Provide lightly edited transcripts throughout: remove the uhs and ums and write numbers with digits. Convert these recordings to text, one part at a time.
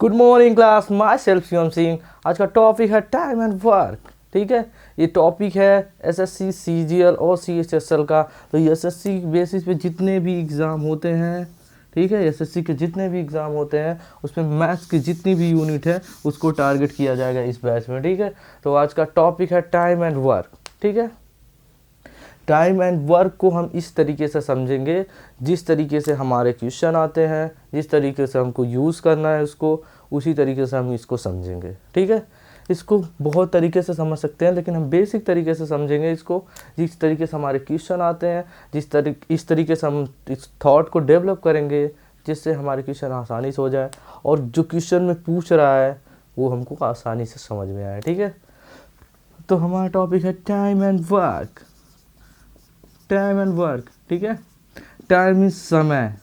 Good morning class, my self Shivam Singh. आज का topic है टाइम एंड वर्क। ठीक है, ये टॉपिक है एसएससी, सीजीएल और सीएचएसएल का। तो ये एसएससी बेसिस पे जितने भी एग्ज़ाम होते हैं, ठीक है, एसएससी के जितने भी एग्ज़ाम होते हैं उसमें मैथ्स की जितनी भी यूनिट है उसको टारगेट किया जाएगा इस बैच में। ठीक है, तो आज का टॉपिक है टाइम एंड वर्क। ठीक है, टाइम एंड वर्क को हम इस तरीके से समझेंगे जिस तरीके से हमारे क्वेश्चन आते हैं, जिस तरीके से हमको यूज़ करना है उसको, उसी तरीके से हम इसको समझेंगे। ठीक है, इसको बहुत तरीके से समझ सकते हैं लेकिन हम बेसिक तरीके से समझेंगे इसको, जिस तरीके से हमारे क्वेश्चन आते हैं, इस तरीके से हम इस थॉट को डेवलप करेंगे जिससे हमारे क्वेश्चन आसानी से हो जाए और जो क्वेश्चन में पूछ रहा है वो हमको आसानी से समझ में आए। ठीक है, तो हमारा टॉपिक है time and work. Time and work, ठीक है। टाइम इज समय।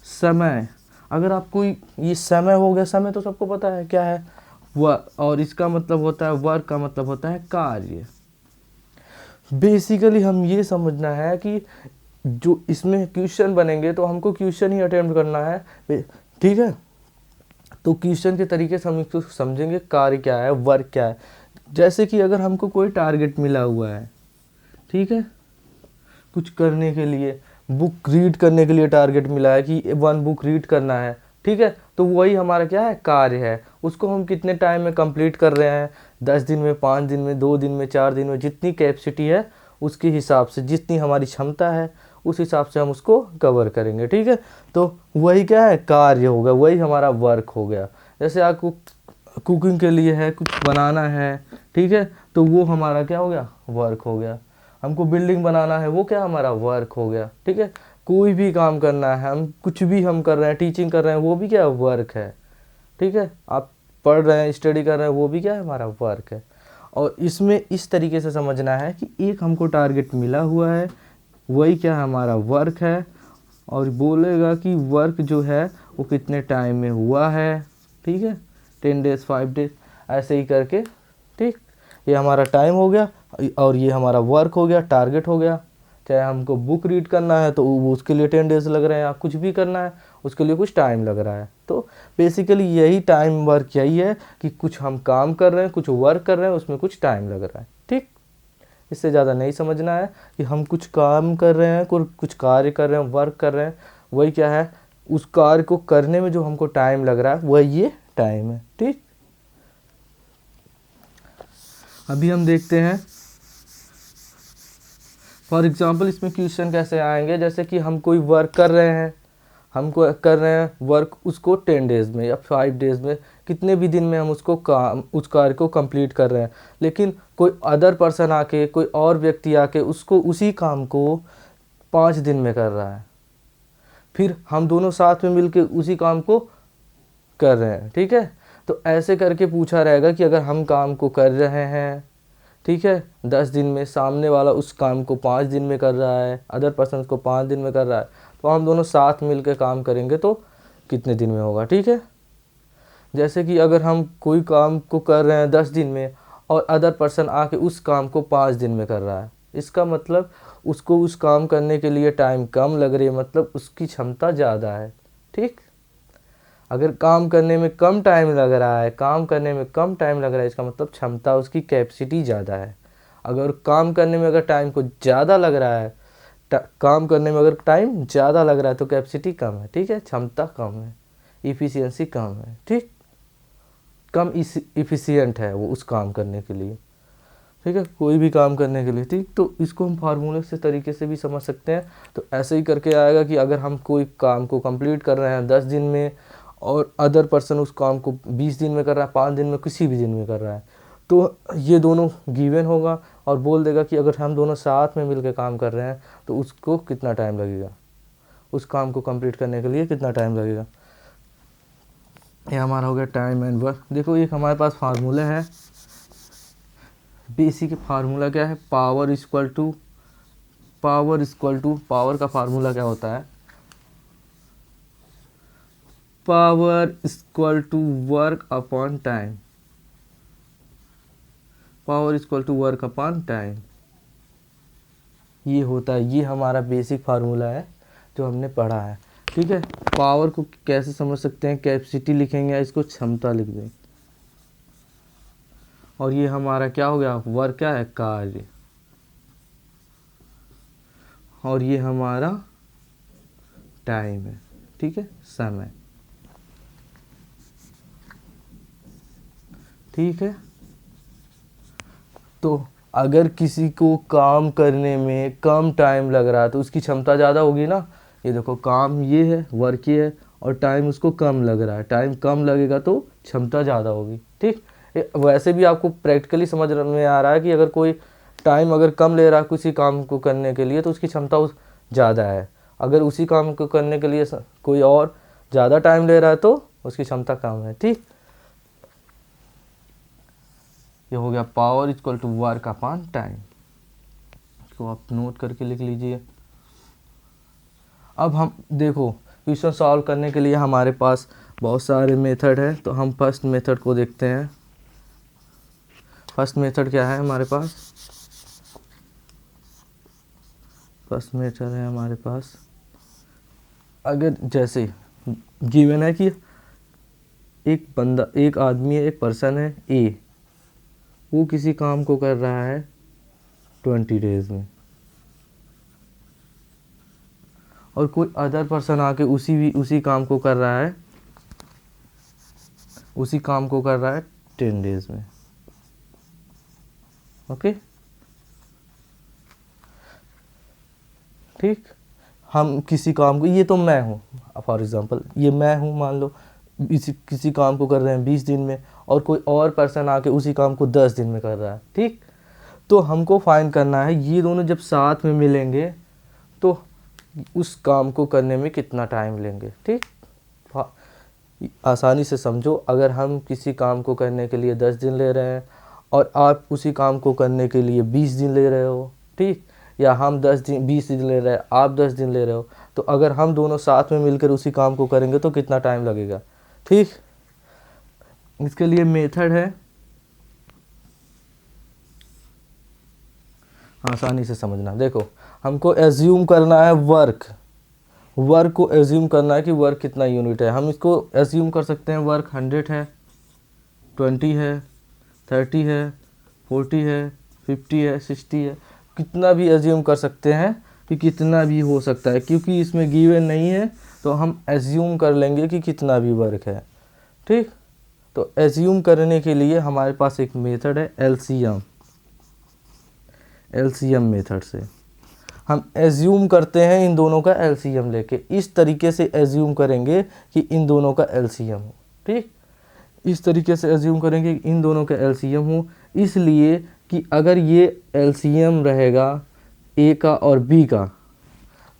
समय, अगर आपको ये समय हो गया, समय तो सबको पता है क्या है, वर्क, और इसका मतलब होता है वर्क का मतलब होता है कार्य। बेसिकली हम ये समझना है कि जो इसमें क्वेश्चन बनेंगे तो हमको क्वेश्चन ही अटेम्प्ट करना है। ठीक है, तो क्वेश्चन के तरीके से हम इसको समझेंगे कार्य क्या है, वर्क क्या है। जैसे कि अगर हमको कोई टारगेट मिला हुआ है, ठीक है, कुछ करने के लिए, बुक रीड करने के लिए टारगेट मिला है कि 1 बुक रीड करना है। ठीक है, तो वही हमारा क्या है, कार्य है। उसको हम कितने टाइम में कंप्लीट कर रहे हैं, 10 दिन में, 5 दिन में, 2 दिन में, 4 दिन में, जितनी कैपेसिटी है उसके हिसाब से, जितनी हमारी क्षमता है उस हिसाब से हम उसको कवर करेंगे। ठीक है, तो वही क्या है, कार्य हो गया, वही हमारा वर्क हो गया। जैसे आपको कुकिंग के लिए है, कुछ बनाना है, ठीक है, तो वो हमारा क्या हो गया, वर्क हो गया। हमको बिल्डिंग बनाना है, वो क्या हमारा वर्क हो गया। ठीक है, कोई भी काम करना है, हम कुछ भी हम कर रहे हैं, टीचिंग कर रहे हैं, वो भी क्या वर्क है। ठीक है, आप पढ़ रहे हैं, स्टडी कर रहे हैं, वो भी क्या है, हमारा वर्क है। और इसमें इस तरीके से समझना है कि एक हमको टारगेट मिला हुआ है, वही क्या हमारा वर्क है, और बोलेगा कि वर्क जो है वो कितने टाइम में हुआ है। ठीक है, 10 डेज, 5 डेज, ऐसे ही करके। ठीक, ये हमारा टाइम हो गया और ये हमारा वर्क हो गया, टारगेट हो गया। चाहे हमको बुक रीड करना है तो उसके लिए 10 डेज लग रहे हैं, या कुछ भी करना है उसके लिए कुछ टाइम लग रहा है। तो बेसिकली यही टाइम वर्क यही है कि कुछ हम काम कर रहे हैं, कुछ वर्क कर रहे हैं, उसमें कुछ टाइम लग रहा है। ठीक, इससे ज़्यादा नहीं समझना है कि हम कुछ काम कर रहे हैं, कुछ कार्य कर रहे हैं, वर्क कर रहे हैं, वही क्या है, उस कार्य को करने में जो हमको टाइम लग रहा है वही ये टाइम है। ठीक, अभी हम देखते हैं फॉर एग्जांपल इसमें क्वेश्चन कैसे आएंगे। जैसे कि हम कोई वर्क कर रहे हैं, हमको कर रहे हैं वर्क, उसको 10 डेज़ में या 5 डेज़ में, कितने भी दिन में हम उसको काम, उस कार्य को कंप्लीट कर रहे हैं, लेकिन कोई अदर पर्सन आके, कोई और व्यक्ति आके उसको, उसी काम को 5 दिन में कर रहा है, फिर हम दोनों साथ में मिलके उसी काम को कर रहे हैं। ठीक है, तो ऐसे करके पूछा रहेगा कि अगर हम काम को कर रहे हैं, ठीक है, 10 दिन में, सामने वाला उस काम को 5 दिन में कर रहा है, अदर पर्सन को 5 दिन में कर रहा है, तो हम दोनों साथ मिलकर काम करेंगे तो कितने दिन में होगा। ठीक है, जैसे कि अगर हम कोई काम को कर रहे हैं 10 दिन में और अदर पर्सन आके उस काम को 5 दिन में कर रहा है, इसका मतलब उसको उस काम करने के लिए टाइम कम लग रही है, मतलब उसकी क्षमता ज़्यादा है। ठीक, अगर काम करने में कम टाइम लग रहा है, काम करने में कम टाइम लग रहा है, इसका मतलब क्षमता, उसकी कैपेसिटी ज़्यादा है। अगर काम करने में अगर टाइम को ज़्यादा लग रहा है, काम करने में अगर टाइम ज़्यादा लग रहा है तो कैपेसिटी कम है। ठीक है, क्षमता कम है, इफ़िशियंसी कम है। ठीक, कम इफ़िशियंट है वो उस काम करने के लिए। ठीक है, कोई भी काम करने के लिए। ठीक, तो इसको हम फार्मूले से तरीके से भी समझ सकते हैं। तो ऐसे ही करके आएगा कि अगर हम कोई काम को कंप्लीट कर रहे हैं 10 दिन में और अदर पर्सन उस काम को 20 दिन में कर रहा है, 5 दिन में, किसी भी दिन में कर रहा है, तो ये दोनों गिवन होगा और बोल देगा कि अगर हम दोनों साथ में मिलकर काम कर रहे हैं तो उसको कितना टाइम लगेगा, उस काम को कंप्लीट करने के लिए कितना टाइम लगेगा। ये हमारा हो गया टाइम एंड वर्क। देखो एक हमारे पास फार्मूला है, बेसिक फार्मूला क्या है, पावर इक्वल टू पावर का फार्मूला क्या होता है, power equal to work upon time. Power equal to work upon time, ये होता है, ये हमारा बेसिक फार्मूला है जो हमने पढ़ा है। ठीक है। पावर को कैसे समझ सकते हैं, कैपेसिटी लिखेंगे या इसको क्षमता लिख देंगे। और ये हमारा क्या हो गया, वर्क क्या है, कार्य। और ये हमारा टाइम है, ठीक है, समय। ठीक है। तो अगर किसी को काम करने में कम टाइम लग रहा है तो उसकी क्षमता ज़्यादा होगी ना। ये देखो, काम ये है, वर्क ये है, और टाइम उसको कम लग रहा है। टाइम कम लगेगा तो क्षमता ज़्यादा होगी। ठीक। वैसे भी आपको प्रैक्टिकली समझ में आ रहा है कि अगर कोई टाइम अगर कम ले रहा है किसी काम को करने के लिए तो उसकी क्षमता ज़्यादा है। अगर उसी काम को करने के लिए कोई और ज़्यादा टाइम ले रहा है तो उसकी क्षमता कम है। ठीक। ये हो गया power equal to work upon time. इसको आप नोट करके लिख लीजिए। अब हम देखो, क्वेश्चन सॉल्व करने के लिए हमारे पास बहुत सारे मेथड है, तो हम फर्स्ट मेथड को देखते हैं। फर्स्ट मेथड क्या है हमारे पास, फर्स्ट मेथड है हमारे पास, अगर जैसे गिवन है कि एक बंदा, एक आदमी है, एक पर्सन है ए, वो किसी काम को कर रहा है 20 डेज में, और कोई अदर पर्सन आके उसी काम को कर रहा है, उसी काम को कर रहा है 10 डेज में। ओके। ठीक। हम किसी काम को, ये तो मैं हूँ फॉर एग्जांपल, ये मैं हूँ, मान लो किसी काम को कर रहे हैं 20 दिन में, और कोई और पर्सन आके उसी काम को 10 दिन में कर रहा है। ठीक। तो हमको फाइंड करना है ये दोनों जब साथ में मिलेंगे तो उस काम को करने में कितना टाइम लेंगे। ठीक। आसानी से समझो, अगर हम किसी काम को करने के लिए 10 दिन ले रहे हैं और आप उसी काम को करने के लिए 20 दिन ले रहे हो, ठीक, या हम 20 दिन ले रहे हैं, आप 10 दिन ले रहे हो, तो अगर हम दोनों साथ में मिलकर उसी काम को करेंगे तो कितना टाइम लगेगा। ठीक। इसके लिए मेथड है, आसानी से समझना। देखो, हमको एज्यूम करना है वर्क को एज्यूम करना है कि वर्क कितना यूनिट है। हम इसको एज्यूम कर सकते हैं वर्क 100 है, 20 है, 30 है, 40 है, 50 है, 60 है, कितना भी एज्यूम कर सकते हैं कि कितना भी हो सकता है, क्योंकि इसमें गिवन नहीं है तो हम एज्यूम कर लेंगे कि कितना भी वर्क है। ठीक। तो एज्यूम करने के लिए हमारे पास एक मेथड है एलसीएम मेथड से हम एज्यूम करते हैं इन दोनों का एलसीएम लेके। इस तरीके से एज्यूम करेंगे कि इन दोनों का एलसीएम हो। ठीक। इस तरीके से एज्यूम करेंगे कि इन दोनों का एलसीएम हो, इसलिए कि अगर ये एलसीएम रहेगा ए का और बी का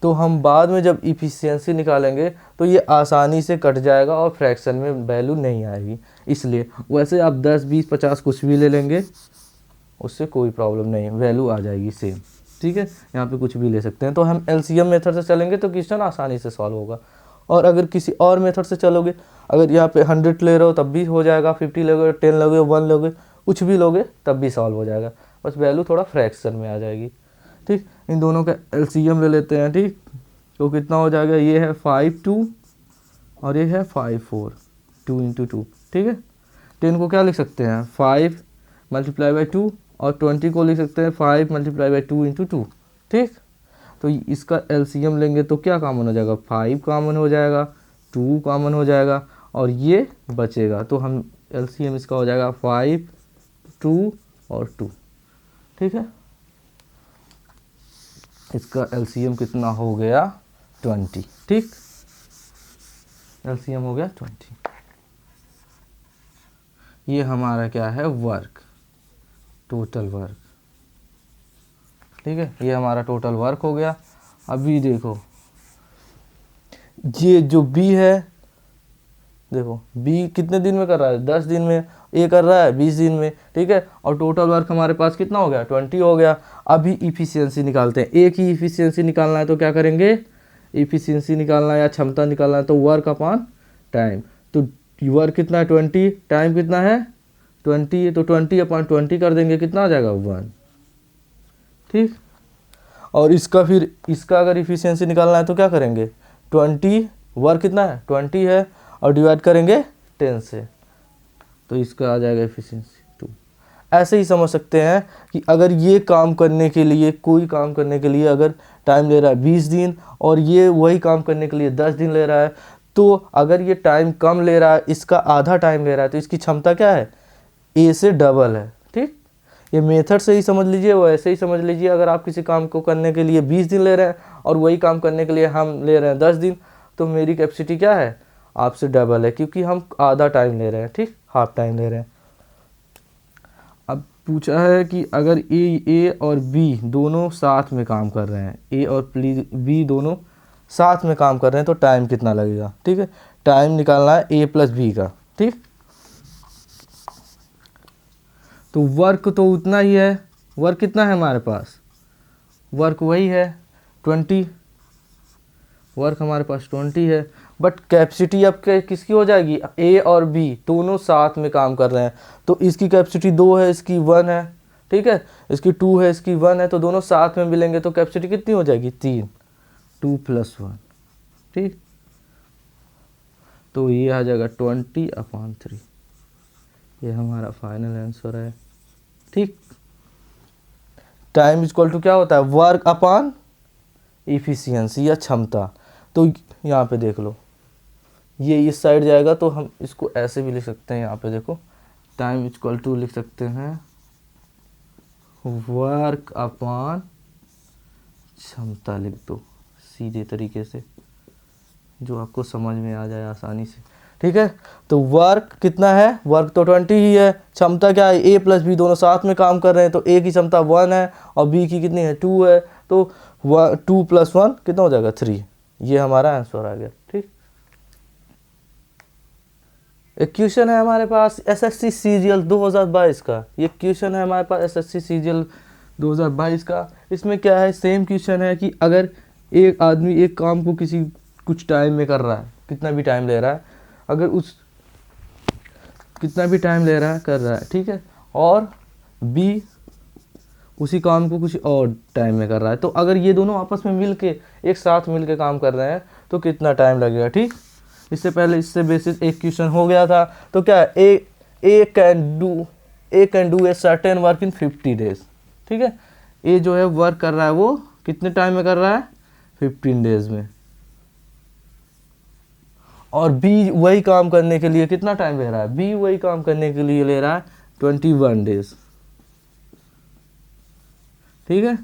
तो हम बाद में जब इफिशियंसी निकालेंगे तो ये आसानी से कट जाएगा और फ्रैक्शन में वैल्यू नहीं आएगी। इसलिए वैसे आप 10, 20, 50 कुछ भी ले लेंगे, उससे कोई प्रॉब्लम नहीं, वैल्यू आ जाएगी सेम। ठीक है, यहाँ पे कुछ भी ले सकते हैं। तो हम एलसीएम मेथड से चलेंगे तो क्वेश्चन आसानी से सॉल्व होगा। और अगर किसी और मेथड से चलोगे, अगर यहाँ पे 100 ले रहे हो तब भी हो जाएगा, 50 लोगे, 10 लोगे, 1 लोगे, कुछ भी लोगे तब भी सॉल्व हो जाएगा, बस वैल्यू थोड़ा फ्रैक्शन में आ जाएगी। ठीक। इन दोनों का एलसीएम ले लेते हैं। ठीक। तो कितना हो जाएगा, ये है 5 2 और ये है 5 4, 2 × 2। ठीक है। 10 को क्या लिख सकते हैं, 5 × 2, और 20 को लिख सकते हैं 5 × 2 × 2। ठीक। तो इसका एलसीएम लेंगे तो क्या कॉमन हो जाएगा, 5 कॉमन हो जाएगा, 2 कॉमन हो जाएगा, और ये बचेगा। तो हम एलसीएम इसका हो जाएगा 5, 2 और 2। ठीक है। इसका एलसीएम कितना हो गया, 20। ठीक। एलसीएम हो गया 20। ये हमारा क्या है, वर्क, टोटल वर्क। ठीक है, ये हमारा टोटल वर्क हो गया। अभी देखो, ये जो बी है, देखो बी कितने दिन में कर रहा है, 10 दिन में, ए कर रहा है 20 दिन में। ठीक है, और टोटल वर्क हमारे पास कितना हो गया, 20 हो गया। अभी इफिशियंसी निकालते हैं। ए की इफिशियंसी निकालना है तो क्या करेंगे, इफिशियंसी निकालना है या क्षमता निकालना है तो वर्क अपॉन टाइम। तो वर्क कितना है 20, टाइम कितना है 20, तो 20/20 कर देंगे, कितना आ जाएगा 1। ठीक। और इसका फिर इसका अगर इफिशियंसी निकालना है तो क्या करेंगे, 20 वर्क कितना है 20 है और डिवाइड करेंगे 10 से, तो इसका आ जाएगा एफिशिएंसी 2। ऐसे ही समझ सकते हैं कि अगर ये काम करने के लिए, कोई काम करने के लिए अगर टाइम ले रहा है 20 दिन और ये वही काम करने के लिए 10 दिन ले रहा है, तो अगर ये टाइम कम ले रहा है, इसका आधा टाइम ले रहा है, तो इसकी क्षमता क्या है, ए से डबल है। ठीक, ये मेथड से ही समझ लीजिए, वैसे ही समझ लीजिए। अगर आप किसी काम को करने के लिए 20 दिन ले रहे हैं और वही काम करने के लिए हम ले रहे हैं 10 दिन, तो मेरी कैपेसिटी क्या है, आपसे डबल है, क्योंकि हम आधा टाइम ले रहे हैं। ठीक, हाफ टाइम ले रहे हैं। अब पूछा है कि अगर ए और बी दोनों साथ में काम कर रहे हैं, ए और बी दोनों साथ में काम कर रहे हैं, तो टाइम कितना लगेगा। ठीक है, टाइम निकालना है ए प्लस बी का। ठीक, तो वर्क तो उतना ही है। वर्क कितना है हमारे पास, वर्क वही है 20, वर्क हमारे पास 20 है। बट कैपेसिटी अब किसकी हो जाएगी, ए और बी दोनों साथ में काम कर रहे हैं, तो इसकी कैपेसिटी 2 है, इसकी 1 है। ठीक है, इसकी 2 है, इसकी 1 है, तो दोनों साथ में मिलेंगे तो कैपेसिटी कितनी हो जाएगी 3, 2 + 1। ठीक, तो ये आ जाएगा 20/3। ये हमारा फाइनल आंसर है। ठीक, टाइम इक्वल टू क्या होता है, वर्क अपॉन इफिशियंसी या क्षमता। तो यहाँ पे देख लो, ये इस साइड जाएगा तो हम इसको ऐसे भी लिख सकते हैं। यहाँ पे देखो, टाइम इक्वल टू लिख सकते हैं वर्क अपॉन क्षमता, लिख दो सीधे तरीके से, जो आपको समझ में आ जाए आसानी से। ठीक है, तो वर्क कितना है, वर्क तो 20 ही है। क्षमता क्या है, ए प्लस बी दोनों साथ में काम कर रहे हैं, तो ए की क्षमता 1 है और बी की कितनी है 2 है, तो 2 + 1 कितना हो जाएगा 3। ये हमारा आंसर आ गया। ठीक, एक क्वेश्चन है हमारे पास एसएससी सीजीएल 2022 का। ये क्वेश्चन है हमारे पास एसएससी सीजीएल 2022 का। इसमें क्या है, सेम क्वेश्चन है कि अगर एक आदमी एक काम को कुछ टाइम में कर रहा है, कितना भी टाइम ले रहा है, अगर कितना भी टाइम ले रहा है कर रहा है, ठीक है, और बी उसी काम को कुछ और टाइम में कर रहा है, तो अगर ये दोनों आपस में एक साथ मिलके काम कर रहे हैं तो कितना टाइम लगेगा। ठीक, इससे पहले इससे बेसिस एक क्वेश्चन हो गया था, तो क्या है, a can do a certain work in 50 days. ठीक है, ए जो है वर्क कर रहा है वो कितने टाइम में कर रहा है 15 डेज में, और बी वही काम करने के लिए कितना टाइम ले रहा है, बी वही काम करने के लिए ले रहा है 21 डेज। ठीक है,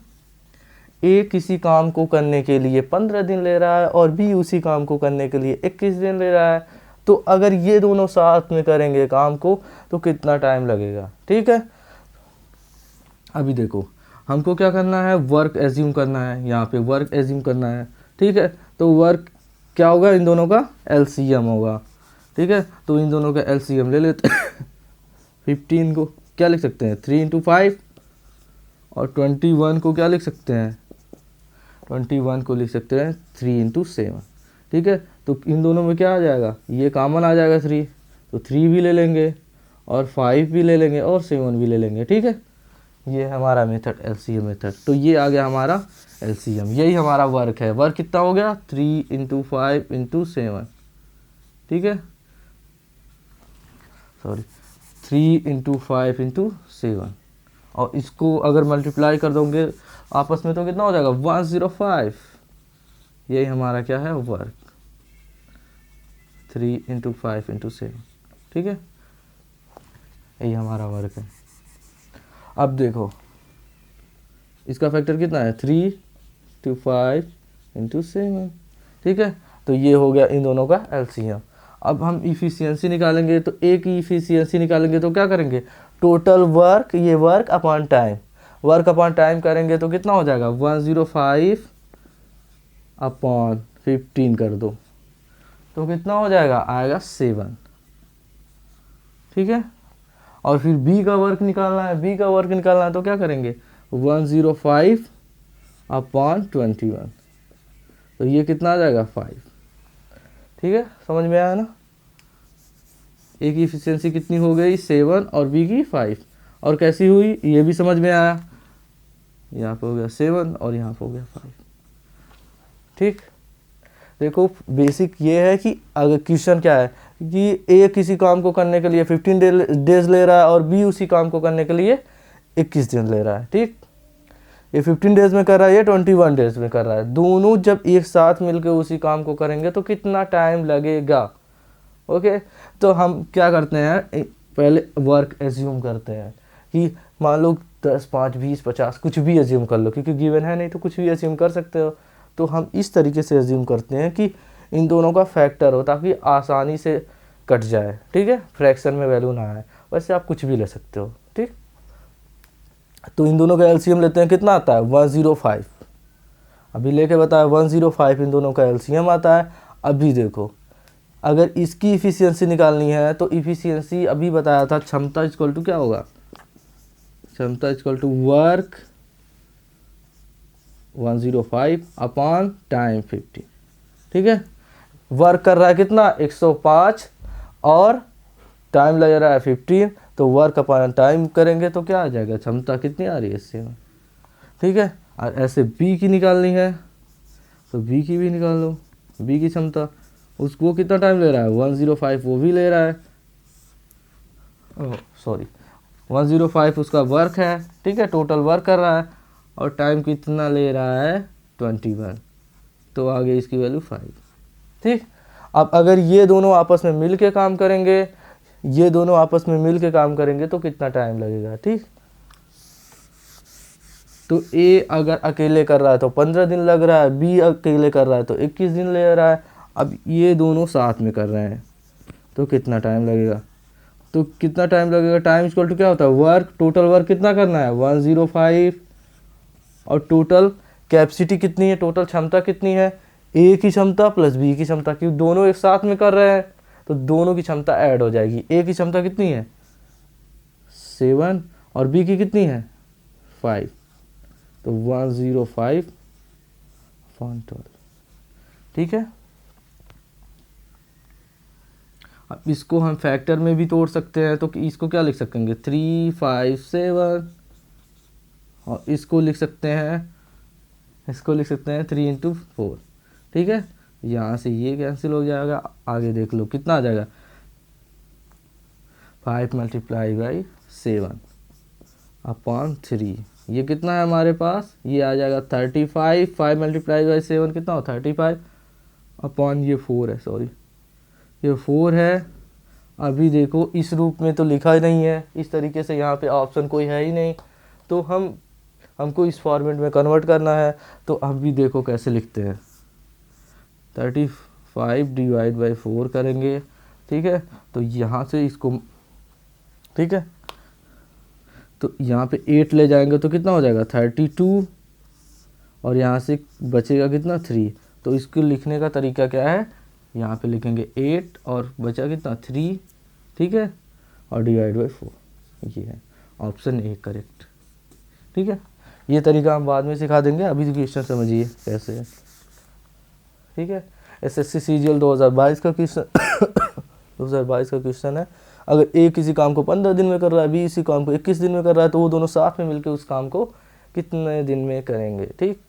ए किसी काम को करने के लिए 15 दिन ले रहा है और बी उसी काम को करने के लिए 21 दिन ले रहा है, तो अगर ये दोनों साथ में करेंगे काम को तो कितना टाइम लगेगा। ठीक है, अभी देखो हमको क्या करना है, वर्क एज्यूम करना है, यहाँ पे वर्क एज्यूम करना है। ठीक है, तो वर्क क्या होगा, इन दोनों का एलसीएम होगा। ठीक है, तो इन दोनों का एलसीएम ले लेते हैं 15 को क्या लिख सकते हैं 3 × 5, और 21 को क्या लिख सकते हैं, 21 को लिख सकते हैं 3 × 7। ठीक है, तो इन दोनों में क्या आ जाएगा, ये कॉमन आ जाएगा 3, तो 3 भी ले लेंगे और 5 भी ले लेंगे और 7 भी ले लेंगे। ठीक है, ये हमारा मेथड एलसीएम मेथड। तो ये आ गया हमारा एलसीएम, यही हमारा वर्क है। वर्क कितना हो गया 3 × 5 × 7। ठीक है, सॉरी 3 × 5 × 7, और इसको अगर मल्टीप्लाई कर दोगे आपस में तो कितना हो जाएगा 105। यही हमारा क्या है वर्क, 3 × 5 × 7। ठीक है, यही हमारा वर्क है। अब देखो इसका फैक्टर कितना है 3 × 5 × 7। ठीक है, तो ये हो गया इन दोनों का एलसीएम। अब हम इफिशियंसी निकालेंगे, तो ए की इफिशियंसी निकालेंगे तो क्या करेंगे, टोटल वर्क, ये work upon time, work upon time करेंगे तो कितना हो जाएगा 105/15 कर दो तो कितना हो जाएगा, आएगा 7। ठीक है, और फिर बी का वर्क निकालना है, बी का वर्क निकालना है तो क्या करेंगे 105/21, तो ये कितना आ जाएगा 5। ठीक है, समझ में आया ना, ए की इफिशियंसी कितनी हो गई 7 और बी की 5, और कैसी हुई ये भी समझ में आया, यहाँ पे हो गया 7 और यहाँ पे हो गया 5। ठीक, देखो बेसिक ये है कि अगर क्वेश्चन क्या है कि ए किसी काम को करने के लिए 15 डेज ले रहा है और बी उसी काम को करने के लिए 21 दिन ले रहा है। ठीक, ये 15 डेज में कर रहा है, ये 21 डेज में कर रहा है। दोनों जब एक साथ मिलकर उसी काम को करेंगे तो कितना टाइम लगेगा। ओके, तो हम क्या करते हैं, पहले वर्क एज्यूम करते हैं कि मान लो 10, 5, 20, 50 कुछ भी एज्यूम कर लो, क्योंकि गिवन है नहीं तो कुछ भी एज्यूम कर सकते हो। तो हम इस तरीके से एज्यूम करते हैं कि इन दोनों का फैक्टर हो ताकि आसानी से कट जाए। ठीक है, फ्रैक्शन में वैल्यू ना आए। वैसे आप कुछ भी ले सकते हो। ठीक, तो इन दोनों का एलसीएम लेते हैं, कितना आता है 105। अभी लेके बताया 105 इन दोनों का एलसीएम आता है। अभी देखो अगर इसकी इफिशियंसी निकालनी है तो इफिशियंसी अभी बताया था, क्षमता इक्वल टू क्या होगा, क्षमता equal to work 105 upon time 50। ठीक है, वर्क कर रहा है कितना 105 और टाइम लग रहा है 15, तो वर्क अपॉन टाइम करेंगे तो क्या आ जाएगा, क्षमता कितनी आ रही है इससे। ठीक है, और ऐसे बी की निकालनी है तो बी की भी निकाल लो, बी की क्षमता, उसको कितना टाइम ले रहा है 105, वो भी ले रहा है, सॉरी 105 उसका वर्क है। ठीक है, टोटल वर्क कर रहा है और टाइम कितना ले रहा है 21, तो आगे इसकी वैल्यू 5। ठीक, अब अगर ये दोनों आपस में मिल के काम करेंगे, ये दोनों आपस में मिल के काम करेंगे तो कितना टाइम लगेगा। ठीक, तो ए अगर अकेले कर रहा है तो 15 दिन लग रहा है, बी अकेले कर रहा है तो 21 दिन ले रहा है। अब ये दोनों साथ में कर रहे हैं तो कितना टाइम लगेगा, तो कितना टाइम लगेगा, टाइम इक्वल टू क्या होता है वर्क, टोटल वर्क कितना करना है 105 और टोटल कैपेसिटी कितनी है, टोटल क्षमता कितनी है, ए की क्षमता प्लस बी की क्षमता, क्योंकि दोनों एक साथ में कर रहे हैं तो दोनों की क्षमता ऐड हो जाएगी। ए की क्षमता कितनी है 7 और बी की कितनी है 5, तो 105 अपॉन 12। ठीक है, अब इसको हम फैक्टर में भी तोड़ सकते हैं, तो इसको क्या लिख सकेंगे 3, 5, 7 और इसको लिख सकते हैं 3 इंटू 4। ठीक है, यहाँ से ये कैंसिल हो जाएगा, आगे देख लो कितना आ जाएगा 5 मल्टीप्लाई बाई 7 अपॉन 3, ये कितना है हमारे पास, ये आ जाएगा 35, 5 मल्टीप्लाई बाई 7 कितना हो 35 अपॉन ये 4 है, सॉरी ये 4 है। अभी देखो इस रूप में तो लिखा ही नहीं है, इस तरीके से यहाँ पे ऑप्शन कोई है ही नहीं, तो हमको इस फॉर्मेट में कन्वर्ट करना है। तो अभी देखो कैसे लिखते हैं, 35 डिवाइड बाई 4 करेंगे। ठीक है, तो यहाँ से इसको, ठीक है, तो यहाँ पे 8 ले जाएंगे तो कितना हो जाएगा 32 और यहाँ से बचेगा कितना 3, तो इसको लिखने का तरीका क्या है, यहाँ पे लिखेंगे 8 और बचा कितना 3। ठीक है, और डिवाइड बाई 4, ये है ऑप्शन ए करेक्ट। ठीक है, ये तरीका हम बाद में सिखा देंगे, अभी क्वेश्चन समझिए कैसे है। ठीक है, एसएससी सीजीएल 2022 का क्वेश्चन 2022 का क्वेश्चन है। अगर ए किसी काम को 15 दिन में कर रहा है, बी इसी काम को 21 दिन में कर रहा है, तो वो दोनों साथ में मिलकर उस काम को कितने दिन में करेंगे। ठीक।